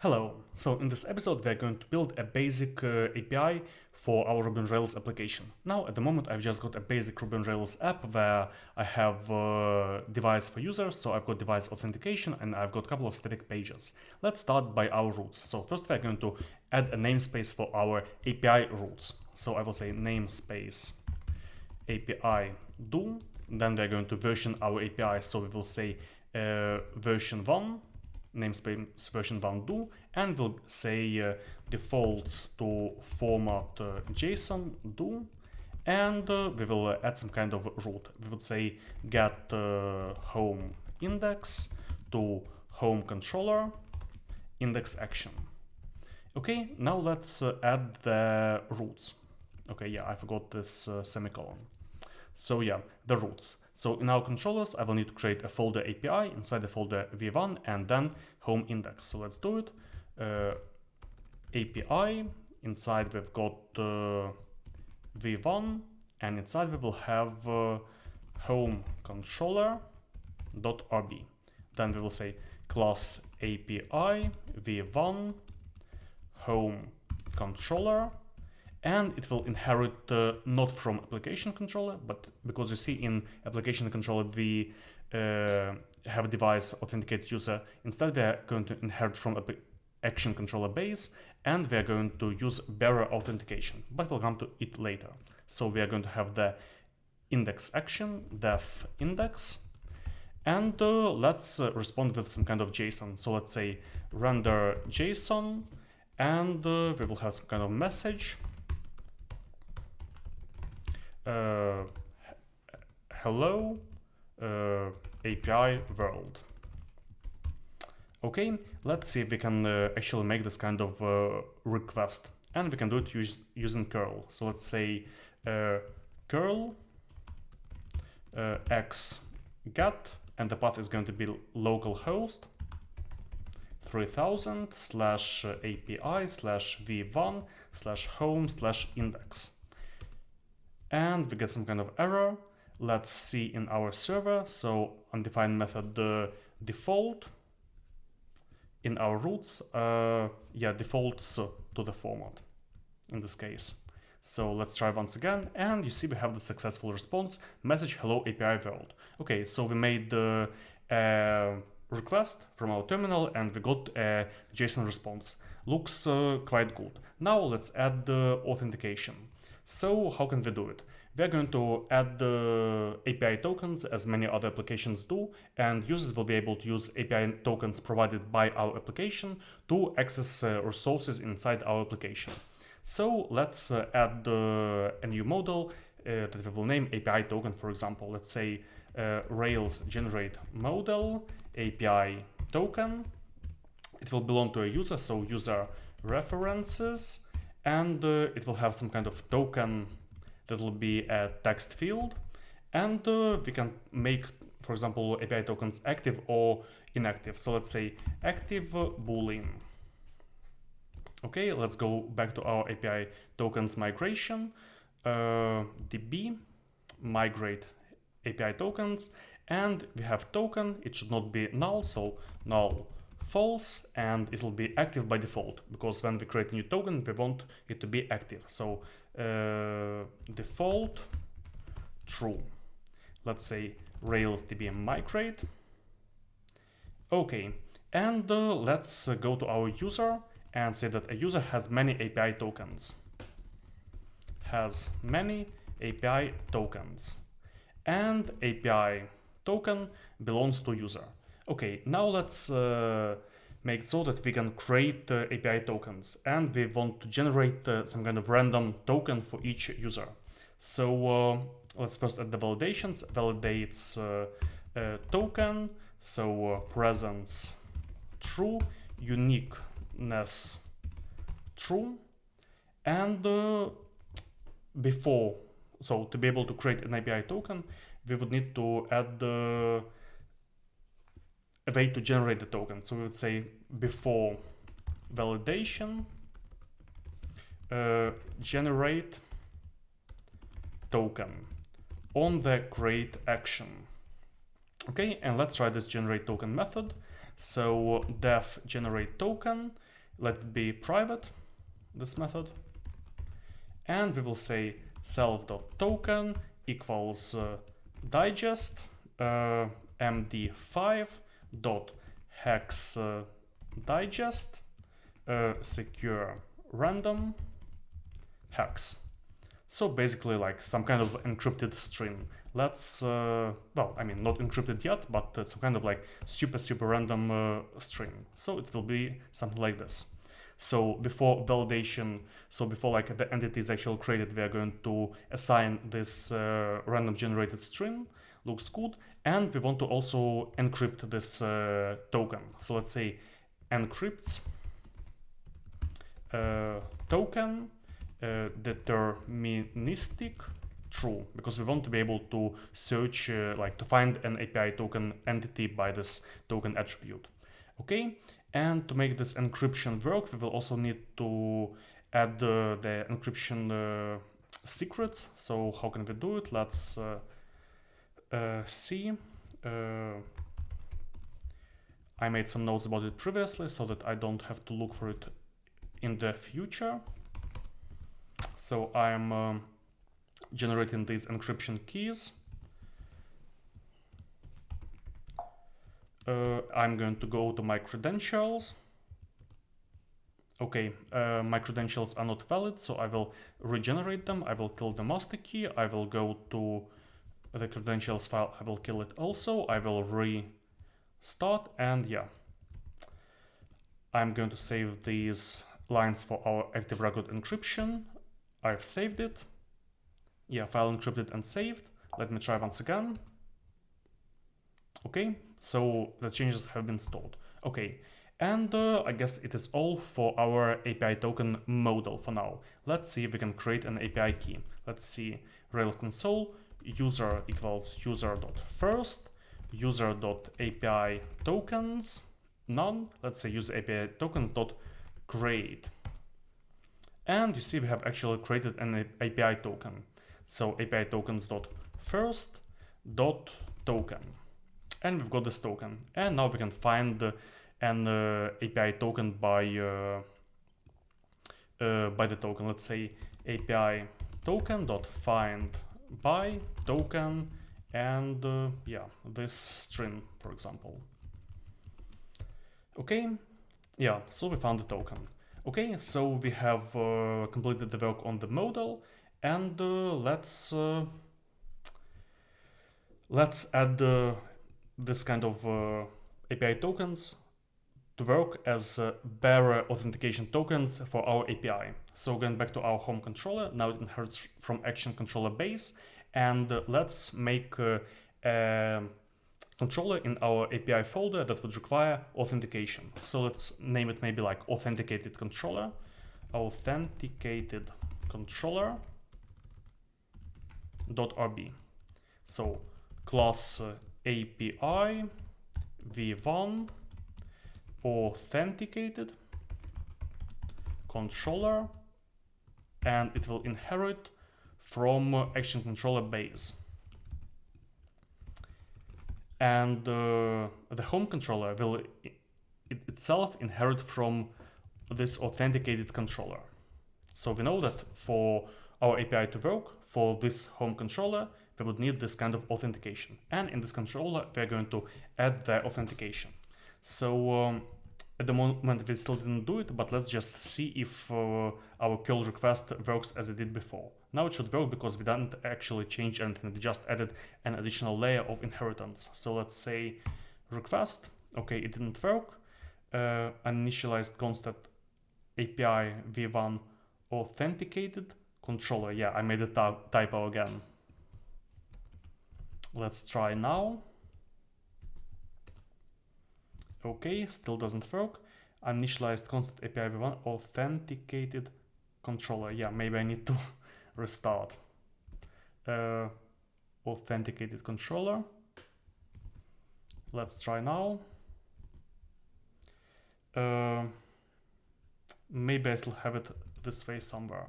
Hello, so in this episode we're going to build a basic API for our Ruby on Rails application. Now at the moment I've just got a basic Ruby on Rails app where I have device for users, so I've got device authentication and I've got a couple of static pages. Let's start by our roots. So first we're going to add a namespace for our API roots. So I will say namespace API do, then we're going to version our API, so we will say version 1, namespace version 1 do, and we'll say defaults to format json do, and we will add some kind of root. We would say get home index to home controller index action. Okay, now let's add the roots. Okay, yeah, I forgot this semicolon. So yeah, the roots. So in our controllers, I will need to create a folder API, inside the folder v1, and then home index. So let's do it. API, inside we've got v1, and inside we will have home controller.rb. Then we will say class API v1 home controller, and it will inherit not from application controller, but because you see in application controller we have device authenticate user, instead we are going to inherit from action controller base, and we are going to use bearer authentication, but we'll come to it later. So we are going to have the index action def index, and let's respond with some kind of JSON. So let's say render JSON, and we will have some kind of message. Hello API world. Okay, let's see if we can actually make this kind of request, and we can do it using curl. So let's say curl x get, and the path is going to be localhost 3000 /API /v1 /home /index. And we get some kind of error. Let's see in our server. So undefined method default in our roots, defaults to the format in this case. So let's try once again, and you see we have the successful response message hello API world. Okay, so we made the request from our terminal and we got a JSON response. Looks quite good. Now let's add the authentication. So how can we do it? We're going to add the API tokens as many other applications do, and users will be able to use API tokens provided by our application to access resources inside our application. So let's add a new model that we will name API token, for example. Let's say Rails generate model API token. It will belong to a user, so user references, and it will have some kind of token that will be a text field, and we can make, for example, API tokens active or inactive. So let's say active boolean. Okay, let's go back to our API tokens migration, db migrate API tokens, and we have token. It should not be null, so null false, and it will be active by default, because when we create a new token we want it to be active. So default true. Let's say Rails db migrate. Okay, and let's go to our user and say that a user has many API tokens. Has many API tokens, and API token belongs to user. Okay, now let's make so that we can create API tokens, and we want to generate some kind of random token for each user. So let's first add the validations. Validates token, so presence true, uniqueness true, and before, so to be able to create an API token, we would need to add a way to generate the token. So we would say before validation generate token on the create action. Okay, and let's try this generate token method. So def generate token, let it be private, this method. And we will say self.token equals digest md5.hex digest secure random hex. So basically like some kind of encrypted string. Let's, well, I mean, not encrypted yet, but some kind of like super random string. So it will be something like this. So before validation, so before like the entity is actually created, we are going to assign this random generated string. Looks good. And we want to also encrypt this token. So let's say encrypts token deterministic true, because we want to be able to search, like to find an API token entity by this token attribute. Okay, and to make this encryption work, we will also need to add the encryption secrets. So how can we do it? Let's see. I made some notes about it previously so that I don't have to look for it in the future. So I'm generating these encryption keys. I'm going to go to my credentials. Okay, my credentials are not valid, so I will regenerate them. I will kill the master key. I will go to the credentials file. I will kill it also. I will restart, and yeah. I'm going to save these lines for our active record encryption. I've saved it. Yeah, file encrypted and saved. Let me try once again. Okay, so the changes have been stored. Okay, and I guess it is all for our API token model for now. Let's see if we can create an API key. Let's see, Rails console, user equals user.first, user.api tokens, none. Let's say user API tokens.create. And you see we have actually created an API token. So API tokens.first.token. And we've got this token. And now we can find an API token by the token. Let's say API token.find by token, and yeah, this string, for example. Okay, yeah, so we found the token. Okay, so we have completed the work on the model, and let's add this kind of API tokens to work as bearer authentication tokens for our API. So going back to our home controller, now it inherits from action controller base, and let's make a controller in our API folder that would require authentication. So let's name it maybe like authenticated controller, authenticated controller.rb. So class API v1 authenticated controller, and it will inherit from action controller base. And the home controller will itself inherit from this authenticated controller. So we know that for our API to work, for this home controller, we would need this kind of authentication. And in this controller, we're going to add the authentication. So at the moment, we still didn't do it, but let's just see if our curl request works as it did before. Now it should work because we didn't actually change anything, we just added an additional layer of inheritance. So let's say request, okay, it didn't work. Initialized constant API v1 authenticated controller. Yeah, I made a typo again. Let's try now. Okay, still doesn't work. Initialized constant API v1 authenticated controller. Yeah, maybe I need to restart. Authenticated controller. Let's try now. Maybe I still have it this way somewhere.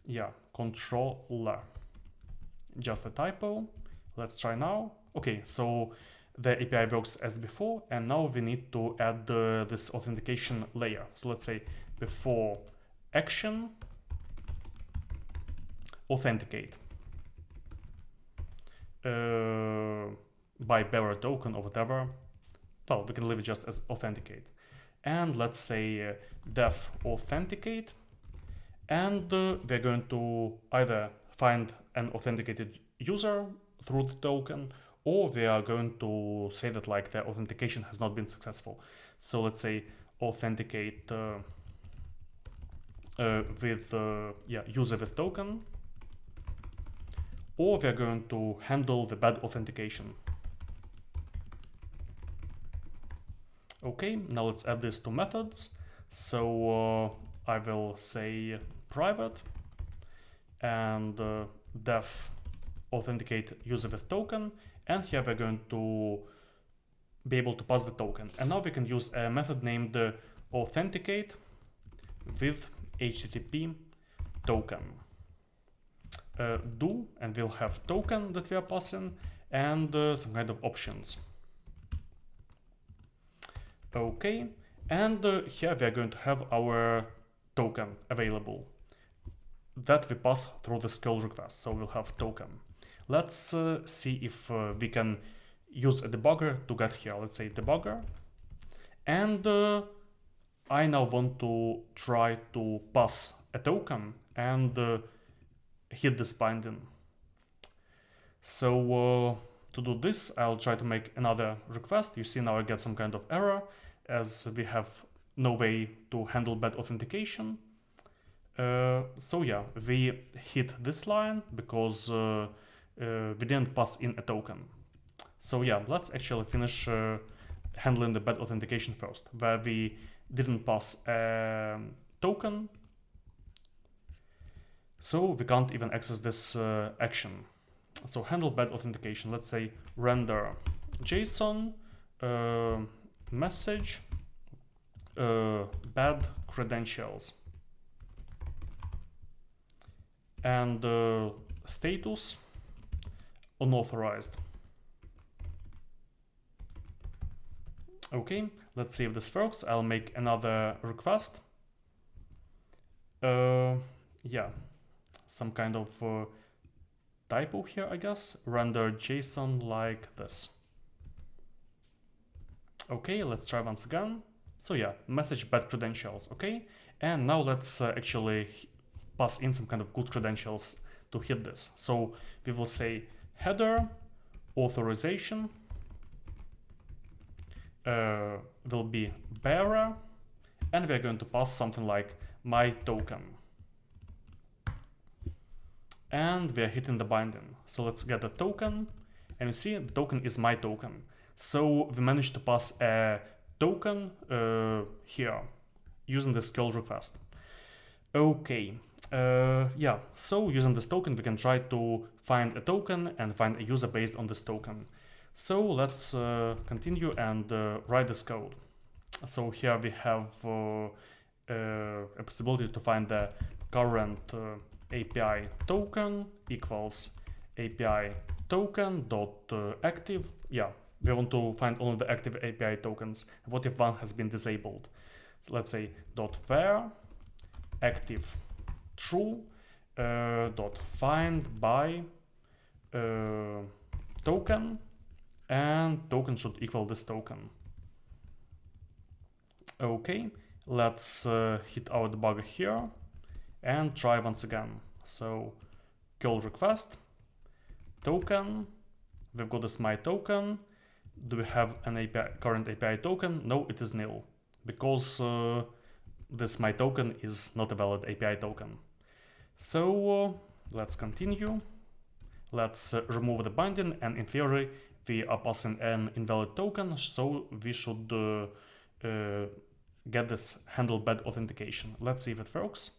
Yeah, controller. Just a typo. Let's try now. Okay, so the API works as before, and now we need to add this authentication layer. So let's say before action authenticate by bearer token or whatever. Well, we can leave it just as authenticate. And let's say def authenticate, and we're going to either find an authenticated user through the token, or we are going to say that like the authentication has not been successful. So let's say authenticate with user with token, or we're going to handle the bad authentication. Okay, now let's add this to methods. So I will say private and def authenticate user with token, and here we're going to be able to pass the token. And now we can use a method named authenticate with HTTP token. Do, and we'll have token that we are passing and some kind of options. Okay, and here we are going to have our token available that we pass through the curl request. So we'll have token. Let's see if we can use a debugger to get here. Let's say debugger, and I now want to try to pass a token and hit this binding. So to do this, I'll try to make another request. You see now I get some kind of error as we have no way to handle bad authentication. So yeah, we hit this line because we didn't pass in a token. So yeah, let's actually finish handling the bad authentication first, where we didn't pass a token. So we can't even access this action. So handle bad authentication. Let's say render JSON message bad credentials, and status unauthorized. Okay, let's see if this works. I'll make another request. Yeah, some kind of typo here, I guess. Render JSON like this. Okay, let's try once again. So yeah, message bad credentials. Okay, and now let's actually pass in some kind of good credentials to hit this. So we will say header authorization will be bearer, and we're going to pass something like my token. And we're hitting the binding. So let's get the token, and you see the token is my token. So we managed to pass a token here using this curl request. Okay, yeah, so using this token we can try to find a token and find a user based on this token. So let's continue and write this code. So here we have a possibility to find the current API token equals API token dot active. Yeah, we want to find only the active API tokens. What if one has been disabled? So let's say dot var active true dot find by token, and token should equal this token. Okay, let's hit our debugger here and try once again. So curl request token, we've got this my token. Do we have an API, current API token? No, it is nil, because this my token is not a valid API token. So let's continue. Let's remove the binding, and in theory we are passing an invalid token, so we should get this handle bad authentication. Let's see if it works.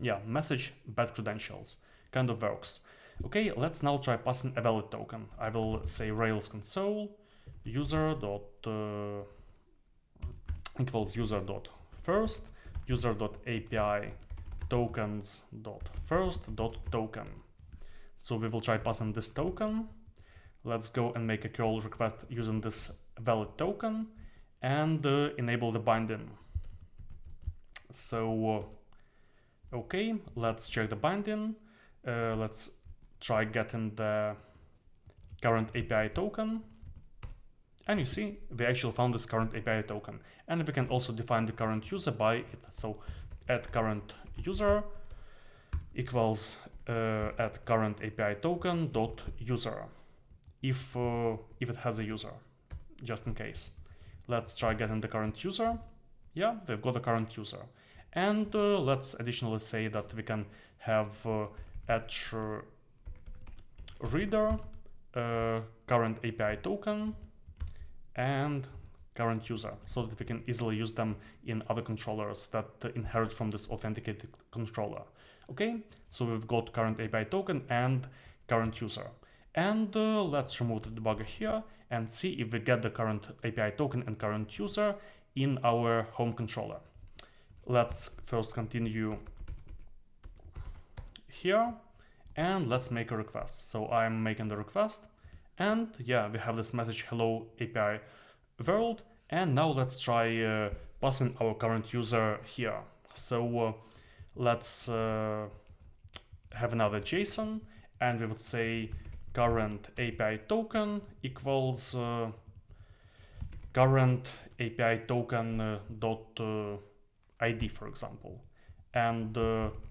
Yeah, message bad credentials kind of works. Okay, let's now try passing a valid token. I will say Rails console user dot equals user dot first user dot API tokens dot first dot token. So we will try passing this token. let's go and make a curl request using this valid token and enable the binding. So, okay, let's check the binding. Let's try getting the current API token. And you see, we actually found this current API token. And we can also define the current user by it. So add current user equals add current API token dot user if it has a user, just in case. Let's try getting the current user. Yeah, we've got a current user. And let's additionally say that we can have add reader current API token and current user, so that we can easily use them in other controllers that inherit from this authenticated controller. Okay, so we've got current API token and current user. And let's remove the debugger here and see if we get the current API token and current user in our home controller. Let's first continue here and let's make a request. So I'm making the request. And yeah, we have this message, hello API world. And now let's try passing our current user here. So let's have another JSON, and we would say current API token equals current API token dot ID, for example. And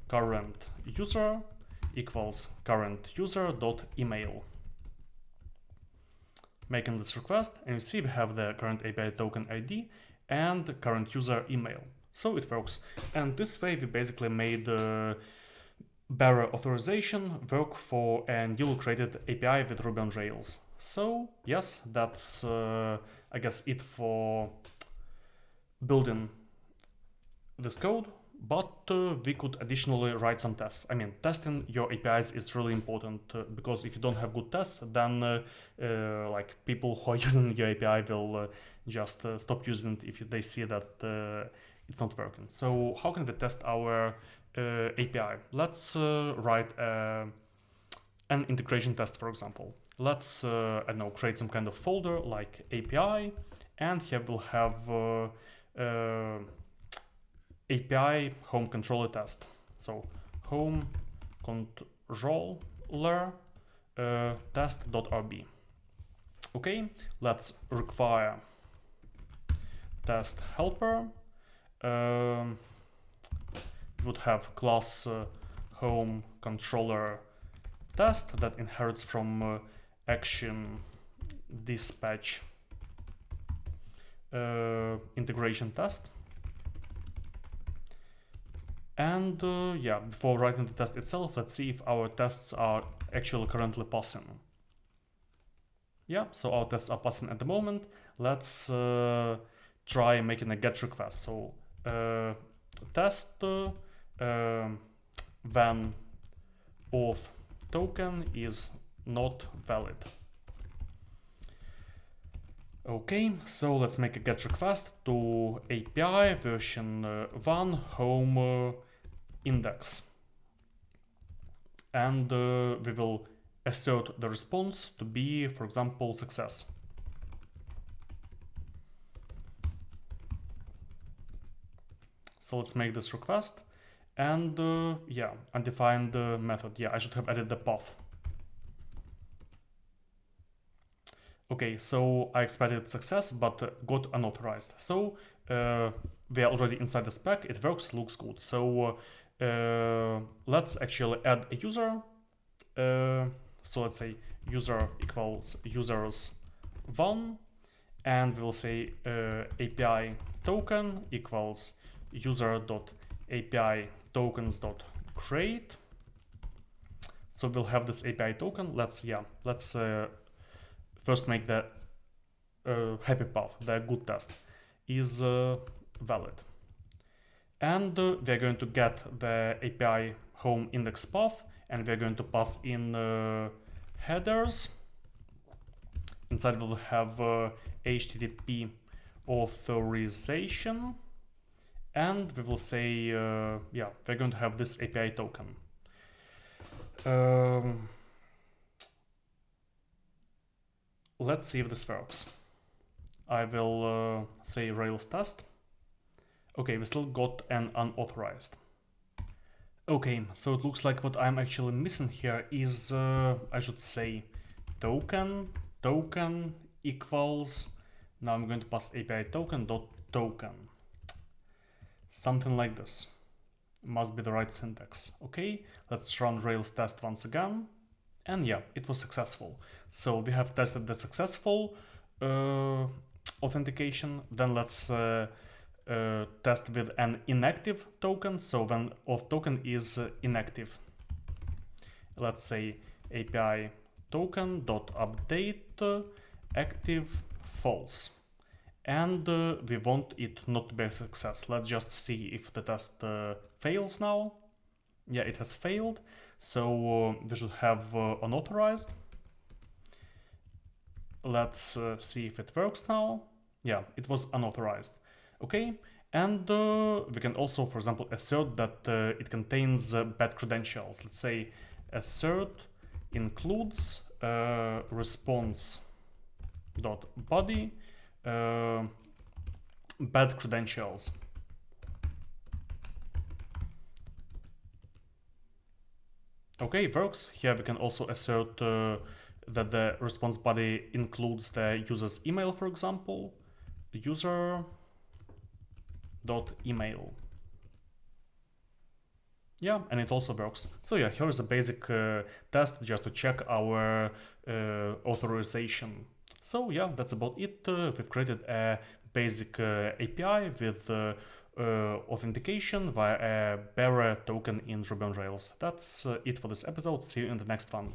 current user equals current user dot email. Making this request, and you see we have the current API token ID and current user email. So it works. And this way we basically made bearer authorization work for a newly created API with Ruby on Rails. So yes, that's I guess it for building this code. But we could additionally write some tests. I mean, testing your APIs is really important because if you don't have good tests, then like people who are using your API will just stop using it if they see that it's not working. So how can we test our API? Let's write an integration test, for example. Let's I don't know, create some kind of folder like API, and here we'll have API home controller test. So home controller test.rb. Okay, let's require test helper. We would have class home controller test that inherits from action dispatch integration test. And yeah, before writing the test itself, let's see if our tests are actually currently passing. Yeah, so our tests are passing at the moment. Let's try making a GET request. So test when auth token is not valid. Okay, so let's make a GET request to API version 1 home index. And we will assert the response to be, for example, success. So let's make this request and yeah, undefined method. Yeah, I should have added the path. Okay, so I expected success, but got unauthorized. So we are already inside the spec. It works, looks good. So let's actually add a user. So let's say user equals users 1, and we'll say API token equals user.api tokens.create. So we'll have this API token. Let's first make the happy path, the good test is valid. And we're going to get the API home index path, and we're going to pass in headers. Inside we'll have HTTP authorization, and we will say, yeah, we're going to have this API token. let's see if this works. I will say Rails test. Okay, we still got an unauthorized. Okay, so it looks like what I'm actually missing here is, I should say, token equals, now I'm going to pass API token dot token. Something like this. Must be the right syntax. Okay, let's run Rails test once again. And yeah, it was successful. So we have tested the successful authentication. Then let's test with an inactive token. So when auth token is inactive, let's say API token dot update active false. And we want it not to be a success. Let's just see if the test fails now. Yeah, it has failed. So we should have unauthorized. Let's see if it works now. Yeah, it was unauthorized. Okay, and we can also, for example, assert that it contains bad credentials. Let's say assert includes response.body bad credentials. Okay, works. Here we can also assert that the response body includes the user's email, for example, user.email. Yeah, and it also works. So yeah, here's a basic test just to check our authorization. So yeah, that's about it. We've created a basic API with authentication via a bearer token in Ruby on Rails. That's it for this episode. See you in the next one.